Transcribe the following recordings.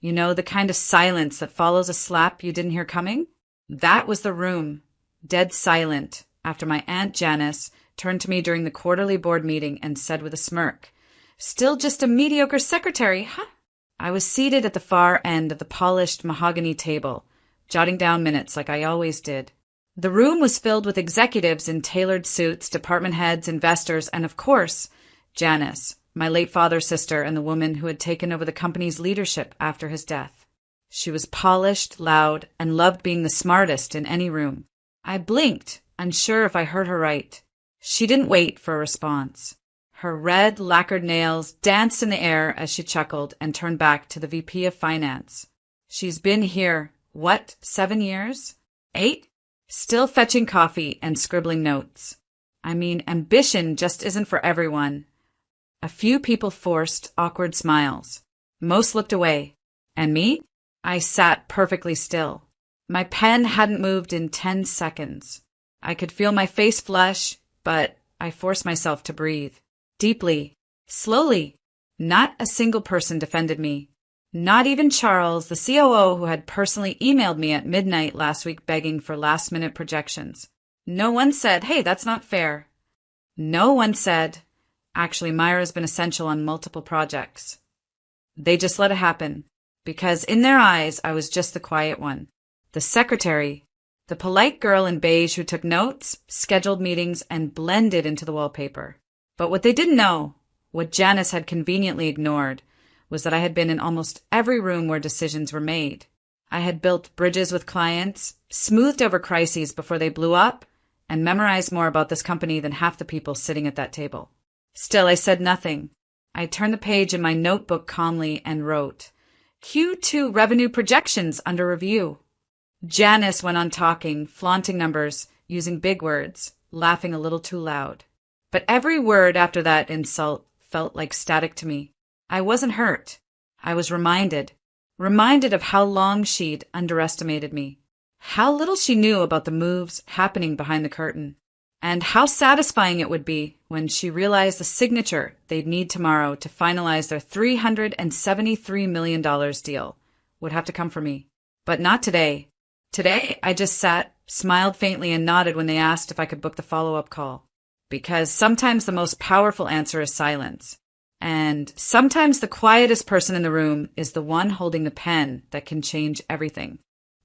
You know, the kind of silence that follows a slap you didn't hear coming? That was the room, dead silent, after my Aunt Janice turned to me during the quarterly board meeting and said with a smirk, "Still just a mediocre secretary, huh?" I was seated at the far end of the polished mahogany table, jotting down minutes like I always did. The room was filled with executives in tailored suits, department heads, investors, and of course, Janice, my late father's sister and the woman who had taken over the company's leadership after his death. She was polished, loud, and loved being the smartest in any room. I blinked, unsure if I heard her right. She didn't wait for a response. Her red, lacquered nails danced in the air as she chuckled and turned back to the VP of Finance. "She's been here, 7 years? 8? Still fetching coffee and scribbling notes. I mean, ambition just isn't for everyone." A few people forced awkward smiles. Most looked away. And me? I sat perfectly still. My pen hadn't moved in 10 seconds. I could feel my face flush, but I forced myself to breathe. Deeply, slowly. Not a single person defended me. Not even Charles, the COO who had personally emailed me at midnight last week begging for last-minute projections. No one said, "Hey, that's not fair." No one said, "Actually, Myra's been essential on multiple projects." They just let it happen, because in their eyes, I was just the quiet one. The secretary, the polite girl in beige who took notes, scheduled meetings, and blended into the wallpaper. But what they didn't know, what Janice had conveniently ignored, was that I had been in almost every room where decisions were made. I had built bridges with clients, smoothed over crises before they blew up, and memorized more about this company than half the people sitting at that table. Still, I said nothing. I turned the page in my notebook calmly and wrote, "Q2 revenue projections under review." Janice went on talking, flaunting numbers, using big words, laughing a little too loud. But every word after that insult felt like static to me. I wasn't hurt. I was reminded of how long she'd underestimated me, how little she knew about the moves happening behind the curtain, and how satisfying it would be when she realized the signature they'd need tomorrow to finalize their $373 million deal would have to come from me. But not today. Today, I just sat, smiled faintly, and nodded when they asked if I could book the follow-up call. Because sometimes the most powerful answer is silence. And sometimes the quietest person in the room is the one holding the pen that can change everything.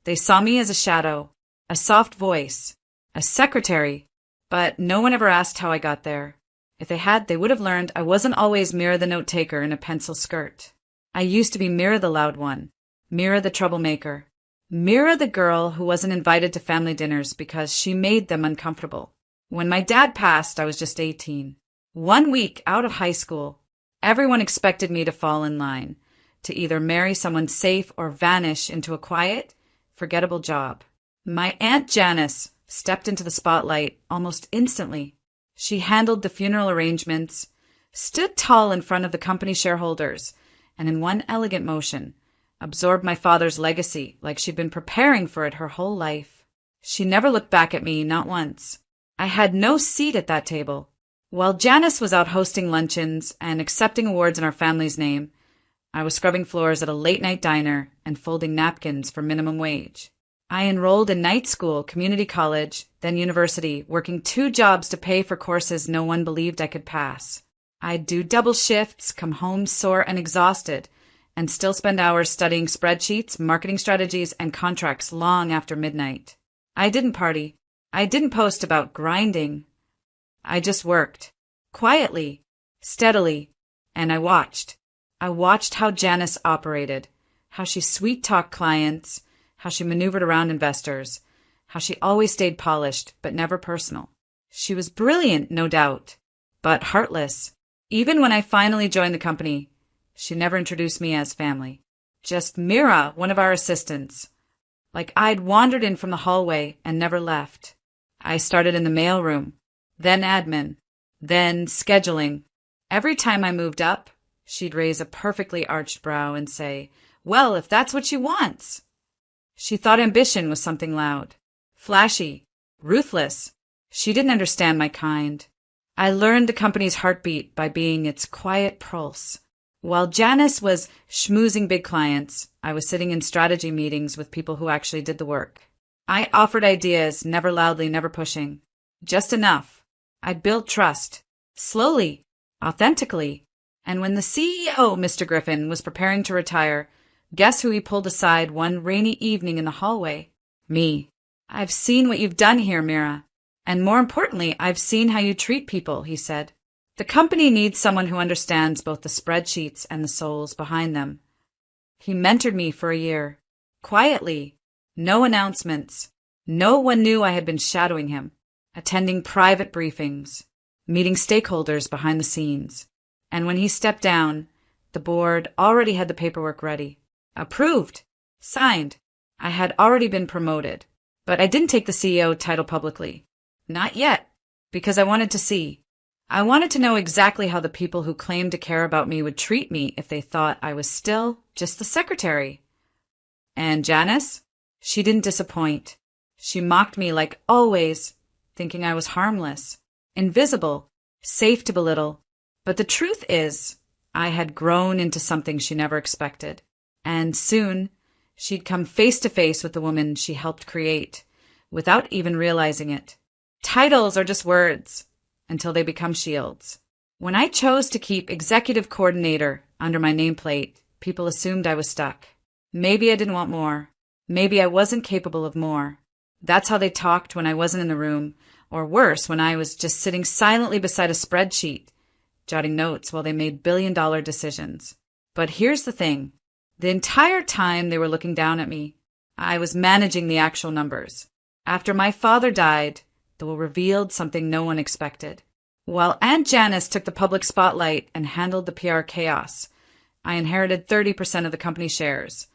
They saw me as a shadow, a soft voice, a secretary, but no one ever asked how I got there. If they had, they would have learned I wasn't always Mira the note-taker in a pencil skirt. I used to be Mira the loud one, Mira the troublemaker, Mira the girl who wasn't invited to family dinners because she made them uncomfortable. When my dad passed, I was just 18. 1 week out of high school, everyone expected me to fall in line, to either marry someone safe or vanish into a quiet, forgettable job. My Aunt Janice stepped into the spotlight almost instantly. She handled the funeral arrangements, stood tall in front of the company shareholders, and in one elegant motion, absorbed my father's legacy like she'd been preparing for it her whole life. She never looked back at me, not once. I had no seat at that table. While Janice was out hosting luncheons and accepting awards in our family's name, I was scrubbing floors at a late-night diner and folding napkins for minimum wage. I enrolled in night school, community college, then university, working 2 jobs to pay for courses no one believed I could pass. I'd do double shifts, come home sore and exhausted, and still spend hours studying spreadsheets, marketing strategies, and contracts long after midnight. I didn't party. I didn't post about grinding. I just worked. Quietly, steadily, and I watched. I watched how Janice operated, how she sweet-talked clients, how she maneuvered around investors, how she always stayed polished but never personal. She was brilliant, no doubt, but heartless. Even when I finally joined the company, she never introduced me as family. Just Mira, one of our assistants. Like I'd wandered in from the hallway and never left. I started in the mailroom, then admin, then scheduling. Every time I moved up, she'd raise a perfectly arched brow and say, "Well, if that's what she wants." She thought ambition was something loud, flashy, ruthless. She didn't understand my kind. I learned the company's heartbeat by being its quiet pulse. While Janice was schmoozing big clients, I was sitting in strategy meetings with people who actually did the work. I offered ideas, never loudly, never pushing. Just enough. I built trust. Slowly. Authentically. And when the CEO, Mr. Griffin, was preparing to retire, guess who he pulled aside one rainy evening in the hallway? Me. I've seen what you've done here, Mira. And more importantly, I've seen how you treat people, he said. The company needs someone who understands both the spreadsheets and the souls behind them. He mentored me for a year. Quietly. No announcements. No one knew I had been shadowing him. Attending private briefings. Meeting stakeholders behind the scenes. And when he stepped down, the board already had the paperwork ready. Approved. Signed. I had already been promoted. But I didn't take the CEO title publicly. Not yet. Because I wanted to see. I wanted to know exactly how the people who claimed to care about me would treat me if they thought I was still just the secretary. And Janice? She didn't disappoint. She mocked me like always, thinking I was harmless, invisible, safe to belittle. But the truth is, I had grown into something she never expected. And soon, she'd come face to face with the woman she helped create, without even realizing it. Titles are just words, until they become shields. When I chose to keep executive coordinator under my nameplate, people assumed I was stuck. Maybe I didn't want more. Maybe I wasn't capable of more. That's how they talked when I wasn't in the room, or worse, when I was just sitting silently beside a spreadsheet, jotting notes while they made billion-dollar decisions. But here's the thing. The entire time they were looking down at me, I was managing the actual numbers. After my father died, the will revealed something no one expected. While Aunt Janice took the public spotlight and handled the PR chaos, I inherited 30% of the company shares,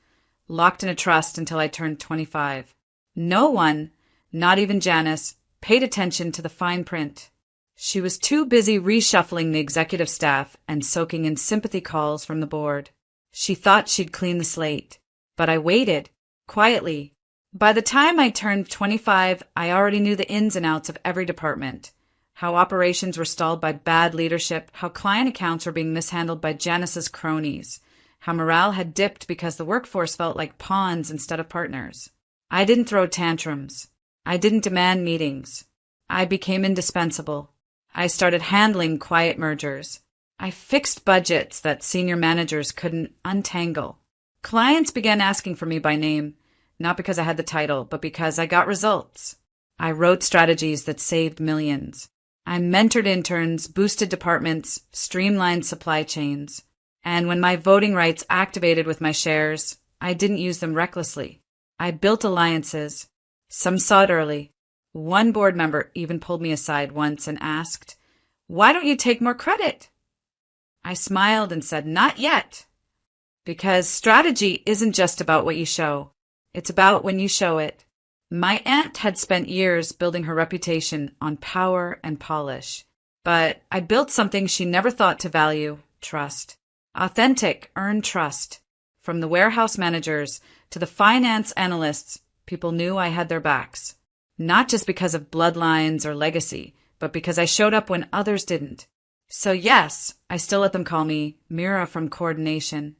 locked in a trust until I turned 25. No one, not even Janice, paid attention to the fine print. She was too busy reshuffling the executive staff and soaking in sympathy calls from the board. She thought she'd clean the slate. But I waited, quietly. By the time I turned 25, I already knew the ins and outs of every department. How operations were stalled by bad leadership, how client accounts were being mishandled by Janice's cronies, how morale had dipped because the workforce felt like pawns instead of partners. I didn't throw tantrums. I didn't demand meetings. I became indispensable. I started handling quiet mergers. I fixed budgets that senior managers couldn't untangle. Clients began asking for me by name, not because I had the title, but because I got results. I wrote strategies that saved millions. I mentored interns, boosted departments, streamlined supply chains. And when my voting rights activated with my shares, I didn't use them recklessly. I built alliances. Some saw it early. One board member even pulled me aside once and asked, "Why don't you take more credit?" I smiled and said, "Not yet." Because strategy isn't just about what you show. It's about when you show it. My aunt had spent years building her reputation on power and polish. But I built something she never thought to value, trust. Authentic, earned trust. From the warehouse managers to the finance analysts, people knew I had their backs. Not just because of bloodlines or legacy, but because I showed up when others didn't. So yes, I still let them call me Mira from Coordination.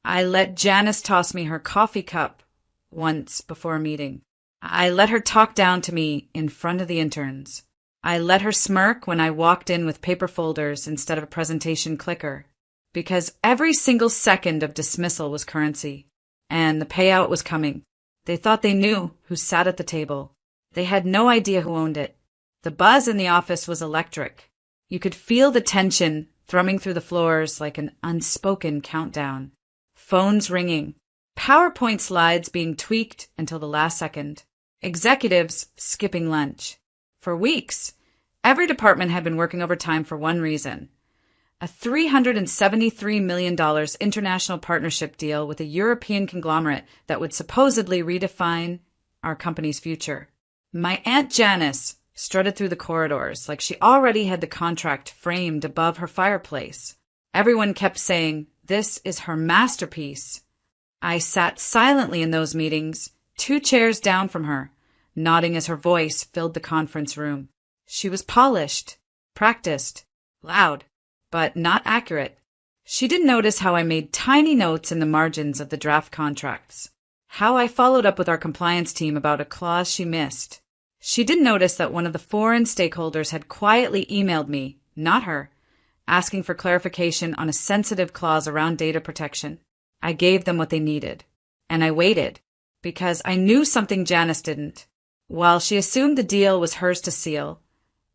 I let Janice toss me her coffee cup once before a meeting. I let her talk down to me in front of the interns. I let her smirk when I walked in with paper folders instead of a presentation clicker. Because every single second of dismissal was currency. And the payout was coming. They thought they knew who sat at the table. They had no idea who owned it. The buzz in the office was electric. You could feel the tension thrumming through the floors like an unspoken countdown. Phones ringing. PowerPoint slides being tweaked until the last second. Executives skipping lunch. For weeks, every department had been working overtime for one reason. A $373 million international partnership deal with a European conglomerate that would supposedly redefine our company's future. My Aunt Janice strutted through the corridors like she already had the contract framed above her fireplace. Everyone kept saying, "This is her masterpiece." I sat silently in those meetings, 2 chairs down from her, nodding as her voice filled the conference room. She was polished, practiced, loud, but not accurate. She didn't notice how I made tiny notes in the margins of the draft contracts, how I followed up with our compliance team about a clause she missed. She didn't notice that one of the foreign stakeholders had quietly emailed me, not her, asking for clarification on a sensitive clause around data protection. I gave them what they needed, and I waited, because I knew something Janice didn't. While she assumed the deal was hers to seal,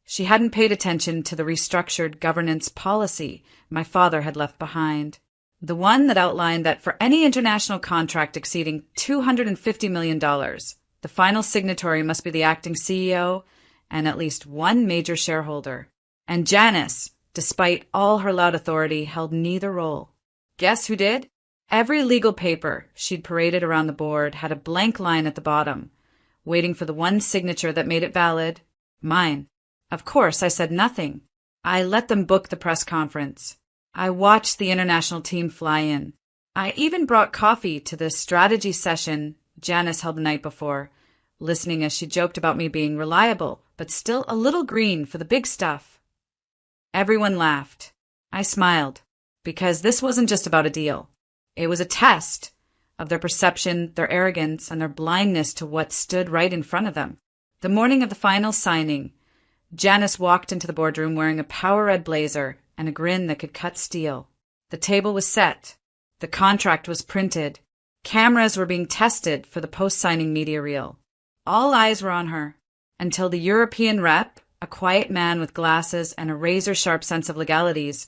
she hadn't paid attention to the restructured governance policy my father had left behind. The one that outlined that for any international contract exceeding $250 million, the final signatory must be the acting CEO and at least one major shareholder. And Janice, despite all her loud authority, held neither role. Guess who did? Every legal paper she'd paraded around the board had a blank line at the bottom, waiting for the one signature that made it valid, mine. Of course, I said nothing. I let them book the press conference. I watched the international team fly in. I even brought coffee to the strategy session Janice held the night before, listening as she joked about me being reliable, but still a little green for the big stuff. Everyone laughed. I smiled, because this wasn't just about a deal. It was a test of their perception, their arrogance, and their blindness to what stood right in front of them. The morning of the final signing, Janice walked into the boardroom wearing a power red blazer and a grin that could cut steel. The table was set. The contract was printed. Cameras were being tested for the post-signing media reel. All eyes were on her, until the European rep, a quiet man with glasses and a razor-sharp sense of legalities,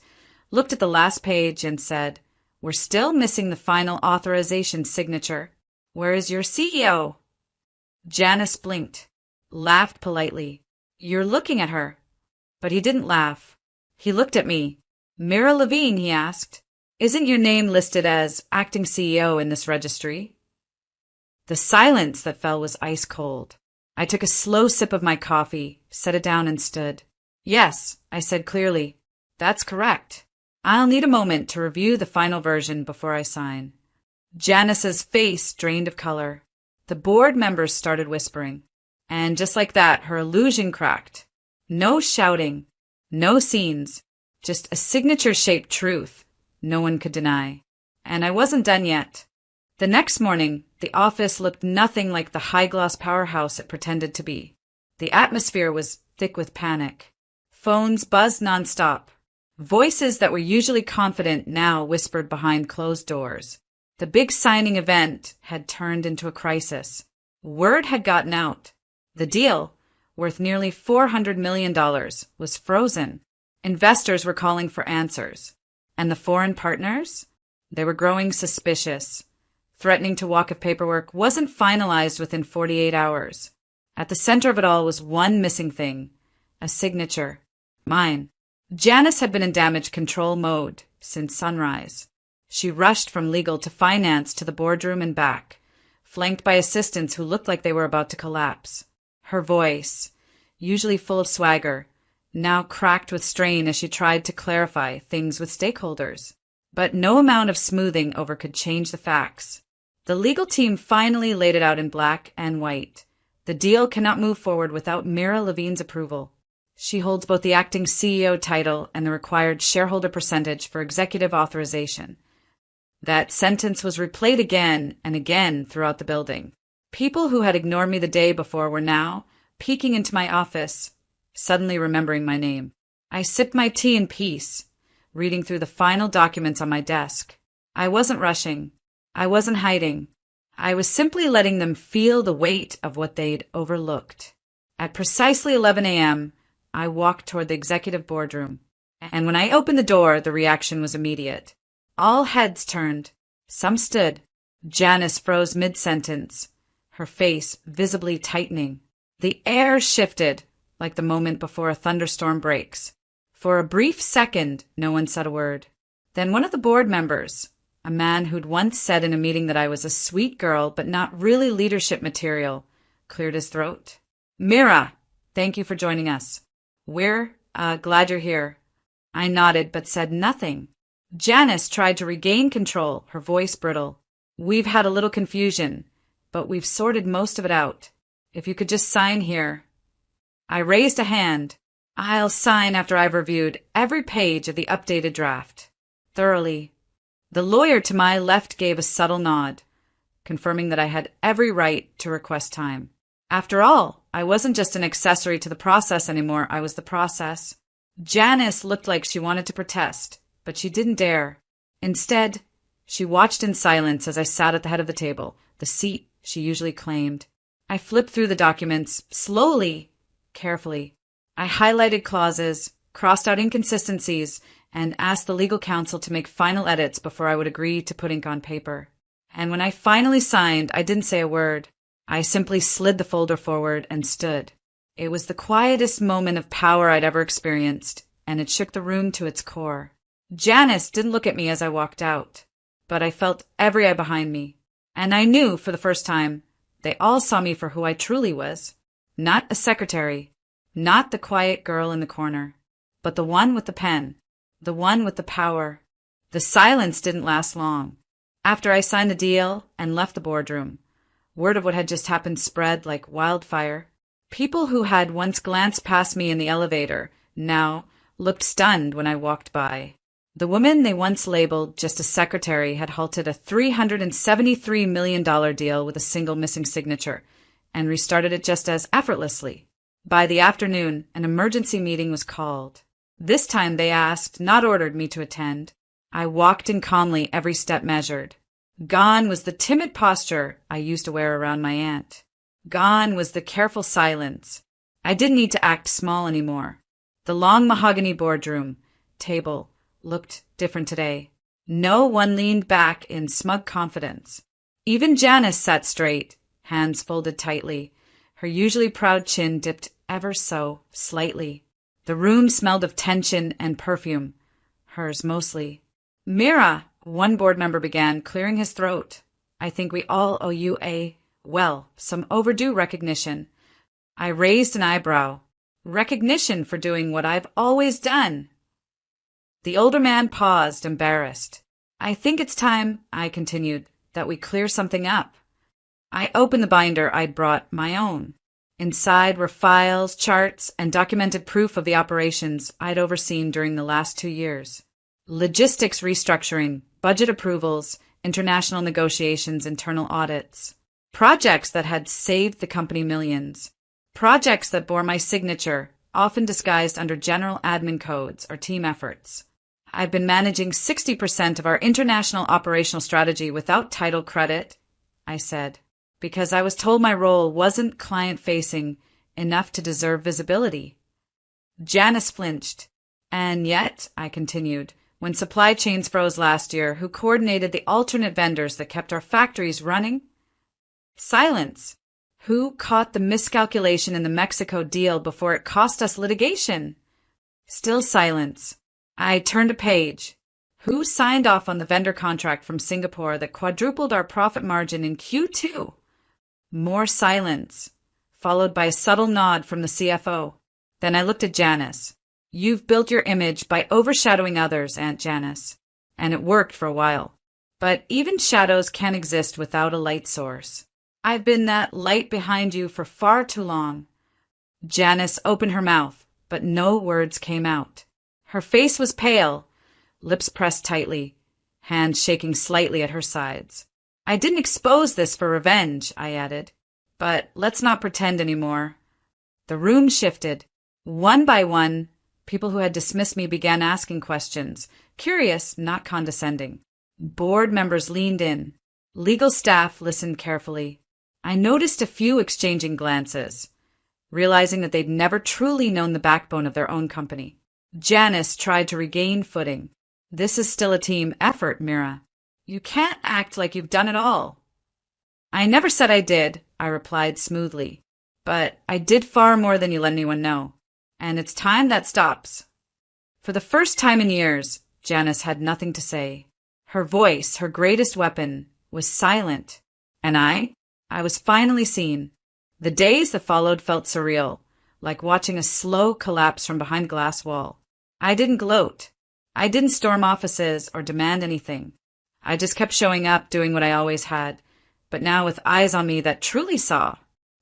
looked at the last page and said, "We're still missing the final authorization signature. Where is your CEO?" Janice blinked, laughed politely. "You're looking at her." But he didn't laugh. He looked at me. "Mira Levine," he asked, "isn't your name listed as acting CEO in this registry?" The silence that fell was ice cold. I took a slow sip of my coffee, set it down and stood. "Yes," I said clearly. "That's correct. I'll need a moment to review the final version before I sign." Janice's face drained of color. The board members started whispering. And just like that, her illusion cracked. No shouting, no scenes, just a signature-shaped truth no one could deny. And I wasn't done yet. The next morning, the office looked nothing like the high-gloss powerhouse it pretended to be. The atmosphere was thick with panic. Phones buzzed nonstop. Voices that were usually confident now whispered behind closed doors. The big signing event had turned into a crisis. Word had gotten out. The deal, worth nearly $400 million, was frozen. Investors were calling for answers. And the foreign partners? They were growing suspicious, threatening to walk if paperwork wasn't finalized within 48 hours. At the center of it all was one missing thing, a signature. Mine. Janice had been in damage control mode since sunrise. She rushed from legal to finance to the boardroom and back, flanked by assistants who looked like they were about to collapse. Her voice, usually full of swagger, now cracked with strain as she tried to clarify things with stakeholders. But no amount of smoothing over could change the facts. The legal team finally laid it out in black and white. The deal cannot move forward without Mira Levine's approval. She holds both the acting CEO title and the required shareholder percentage for executive authorization. That sentence was replayed again and again throughout the building. People who had ignored me the day before were now peeking into my office, suddenly remembering my name. I sipped my tea in peace, reading through the final documents on my desk. I wasn't rushing. I wasn't hiding. I was simply letting them feel the weight of what they'd overlooked. At precisely 11 a.m., I walked toward the executive boardroom. And when I opened the door, the reaction was immediate. All heads turned. Some stood. Janice froze mid-sentence, her face visibly tightening. The air shifted, like the moment before a thunderstorm breaks. For a brief second, no one said a word. Then one of the board members, a man who'd once said in a meeting that I was a sweet girl but not really leadership material, cleared his throat. "Mira, thank you for joining us. We're glad you're here." I nodded but said nothing. Janice tried to regain control, her voice brittle. "We've had a little confusion, but we've sorted most of it out. If you could just sign here." I raised a hand. "I'll sign after I've reviewed every page of the updated draft." thoroughly. The lawyer to my left gave a subtle nod, confirming that I had every right to request time. After all, I wasn't just an accessory to the process anymore, I was the process. Janice looked like she wanted to protest, but she didn't dare. Instead, she watched in silence as I sat at the head of the table, the seat she usually claimed. I flipped through the documents, slowly, carefully. I highlighted clauses, crossed out inconsistencies, and asked the legal counsel to make final edits before I would agree to put ink on paper. And when I finally signed, I didn't say a word. I simply slid the folder forward and stood. It was the quietest moment of power I'd ever experienced, and it shook the room to its core. Janice didn't look at me as I walked out, but I felt every eye behind me, and I knew for the first time they all saw me for who I truly was. Not a secretary, not the quiet girl in the corner, but the one with the pen, the one with the power. The silence didn't last long. After I signed the deal and left the boardroom, word of what had just happened spread like wildfire. People who had once glanced past me in the elevator now looked stunned when I walked by. The woman they once labeled just a secretary had halted a $373 million deal with a single missing signature and restarted it just as effortlessly. By the afternoon, an emergency meeting was called. This time they asked, not ordered, me to attend. I walked in calmly, every step measured. Gone was the timid posture I used to wear around my aunt. Gone was the careful silence. I didn't need to act small anymore. The long mahogany boardroom table looked different today. No one leaned back in smug confidence. Even Janice sat straight, hands folded tightly, her usually proud chin dipped ever so slightly. The room smelled of tension and perfume, hers mostly. "Mira," one board member began, clearing his throat. "I think we all owe you some overdue recognition." I raised an eyebrow. Recognition for doing what I've always done. The older man paused, embarrassed. "I think it's time," I continued, "that we clear something up." I opened the binder I'd brought, my own. Inside were files, charts, and documented proof of the operations I'd overseen during the last 2 years. Logistics restructuring, budget approvals, international negotiations, internal audits. Projects that had saved the company millions. Projects that bore my signature, often disguised under general admin codes or team efforts. I've been managing 60% of our international operational strategy without title credit, I said, because I was told my role wasn't client-facing enough to deserve visibility. Janice flinched. "And yet," I continued, "when supply chains froze last year, who coordinated the alternate vendors that kept our factories running?" Silence. Who caught the miscalculation in the Mexico deal before it cost us litigation? Still silence. I turned a page. Who signed off on the vendor contract from Singapore that quadrupled our profit margin in Q2? More silence, followed by a subtle nod from the CFO. Then I looked at Janice. "You've built your image by overshadowing others, Aunt Janice. And it worked for a while. But even shadows can't exist without a light source. I've been that light behind you for far too long." Janice opened her mouth, but no words came out. Her face was pale, lips pressed tightly, hands shaking slightly at her sides. "I didn't expose this for revenge," I added. "But let's not pretend anymore." The room shifted. One by one, people who had dismissed me began asking questions, curious, not condescending. Board members leaned in. Legal staff listened carefully. I noticed a few exchanging glances, realizing that they'd never truly known the backbone of their own company. Janice tried to regain footing. "This is still a team effort, Mira. You can't act like you've done it all." "I never said I did," I replied smoothly. "But I did far more than you let anyone know. And it's time that stops." For the first time in years, Janice had nothing to say. Her voice, her greatest weapon, was silent. And I was finally seen. The days that followed felt surreal, like watching a slow collapse from behind a glass wall. I didn't gloat. I didn't storm offices or demand anything. I just kept showing up, doing what I always had, but now with eyes on me that truly saw.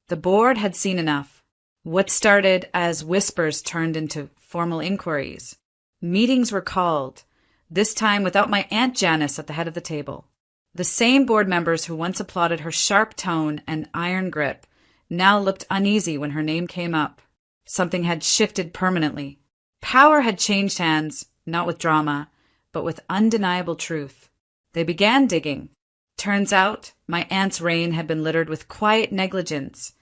The board had seen enough. What started as whispers turned into formal inquiries. Meetings were called. this time without my Aunt Janice at the head of the table. The same board members who once applauded her sharp tone and iron grip now looked uneasy when her name came up. Something had shifted permanently. Power had changed hands, not with drama, but with undeniable truth. They began digging. Turns out, my aunt's reign had been littered with quiet negligence,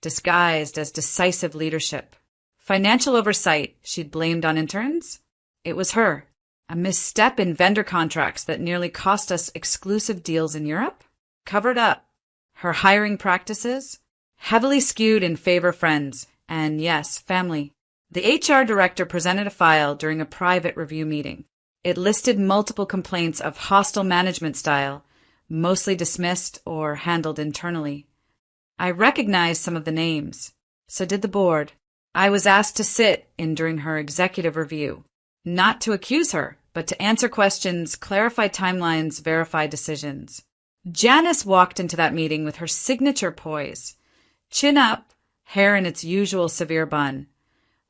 disguised as decisive leadership. Financial oversight she'd blamed on interns? It was her. A misstep in vendor contracts that nearly cost us exclusive deals in Europe? Covered up. Her hiring practices? Heavily skewed in favor of friends, and yes, family. The HR director presented a file during a private review meeting. It listed multiple complaints of hostile management style, mostly dismissed or handled internally. I recognized some of the names. So did the board. I was asked to sit in during her executive review. Not to accuse her, but to answer questions, clarify timelines, verify decisions. Janice walked into that meeting with her signature poise. Chin up, hair in its usual severe bun,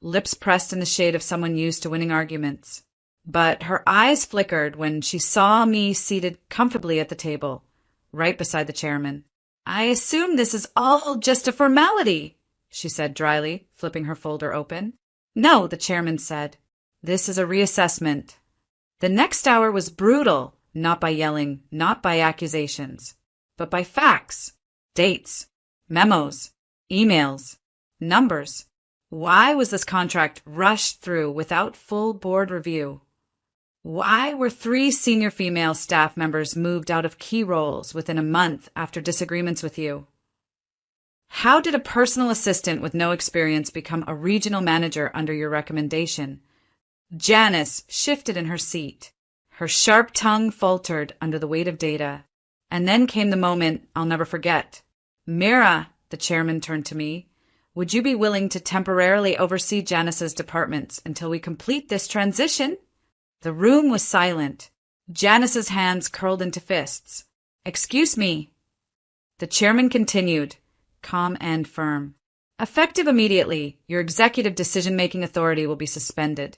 lips pressed in the shade of someone used to winning arguments. But her eyes flickered when she saw me seated comfortably at the table, right beside the chairman. "I assume this is all just a formality," she said dryly, flipping her folder open. "No," the chairman said. "This is a reassessment." The next hour was brutal, not by yelling, not by accusations, but by facts, dates, memos, emails, numbers. Why was this contract rushed through without full board review? Why were 3 senior female staff members moved out of key roles within a month after disagreements with you? How did a personal assistant with no experience become a regional manager under your recommendation? Janice shifted in her seat. Her sharp tongue faltered under the weight of data. And then came the moment I'll never forget. "Mira," the chairman turned to me, "would you be willing to temporarily oversee Janice's departments until we complete this transition?" The room was silent. Janice's hands curled into fists. "Excuse me." The chairman continued, calm and firm. "Effective immediately, your executive decision-making authority will be suspended.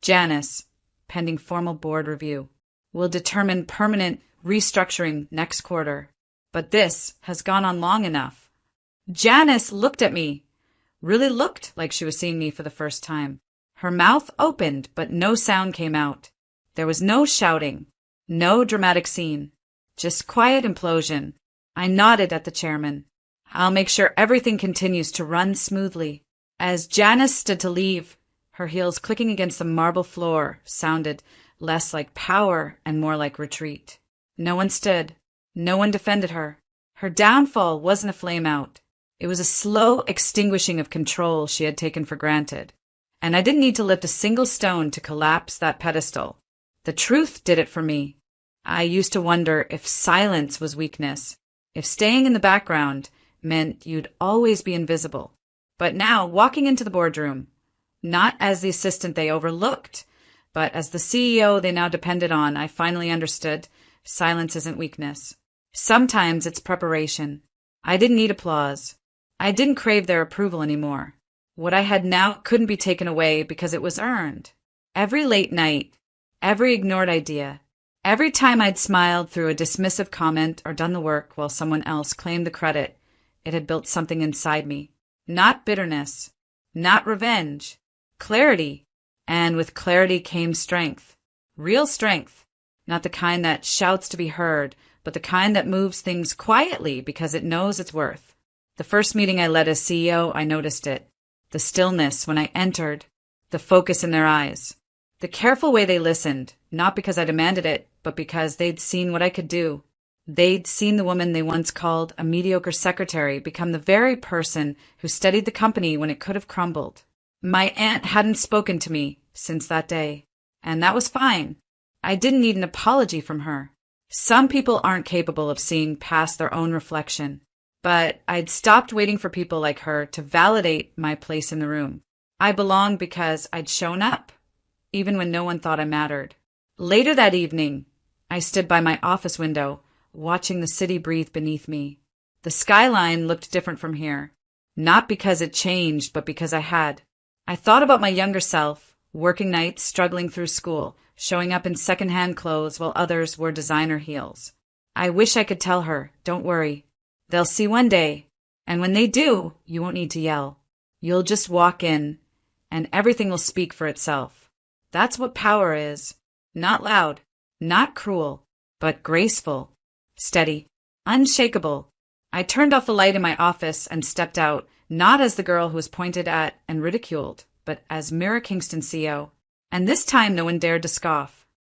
Janice, pending formal board review, will determine permanent restructuring next quarter. But this has gone on long enough." Janice looked at me, really looked like she was seeing me for the first time. Her mouth opened, but no sound came out. There was no shouting, no dramatic scene, just quiet implosion. I nodded at the chairman. "I'll make sure everything continues to run smoothly." As Janice stood to leave, her heels clicking against the marble floor sounded less like power and more like retreat. No one stood. No one defended her. Her downfall wasn't a flame out. It was a slow extinguishing of control she had taken for granted. And I didn't need to lift a single stone to collapse that pedestal. The truth did it for me. I used to wonder if silence was weakness, if staying in the background meant you'd always be invisible. But now, walking into the boardroom, not as the assistant they overlooked, but as the CEO they now depended on, I finally understood silence isn't weakness. Sometimes it's preparation. I didn't need applause. I didn't crave their approval anymore. What I had now couldn't be taken away because it was earned. Every late night, every ignored idea, every time I'd smiled through a dismissive comment or done the work while someone else claimed the credit, it had built something inside me. Not bitterness, not revenge, clarity. And with clarity came strength. Real strength. Not the kind that shouts to be heard, but the kind that moves things quietly because it knows its worth. The first meeting I led as CEO, I noticed it. The stillness when I entered, the focus in their eyes, the careful way they listened, not because I demanded it, but because they'd seen what I could do. They'd seen the woman they once called a mediocre secretary become the very person who steadied the company when it could have crumbled. My aunt hadn't spoken to me since that day, and that was fine. I didn't need an apology from her. Some people aren't capable of seeing past their own reflection. But I'd stopped waiting for people like her to validate my place in the room. I belonged because I'd shown up, even when no one thought I mattered. Later that evening, I stood by my office window, watching the city breathe beneath me. The skyline looked different from here, not because it changed, but because I had. I thought about my younger self, working nights, struggling through school, showing up in secondhand clothes while others wore designer heels. I wish I could tell her, don't worry. They'll see one day. And when they do, you won't need to yell. You'll just walk in, and everything will speak for itself. That's what power is. Not loud, not cruel, but graceful, steady, unshakable. I turned off the light in my office and stepped out, not as the girl who was pointed at and ridiculed, but as Mirror Kingston CEO. And this time no one dared to scoff.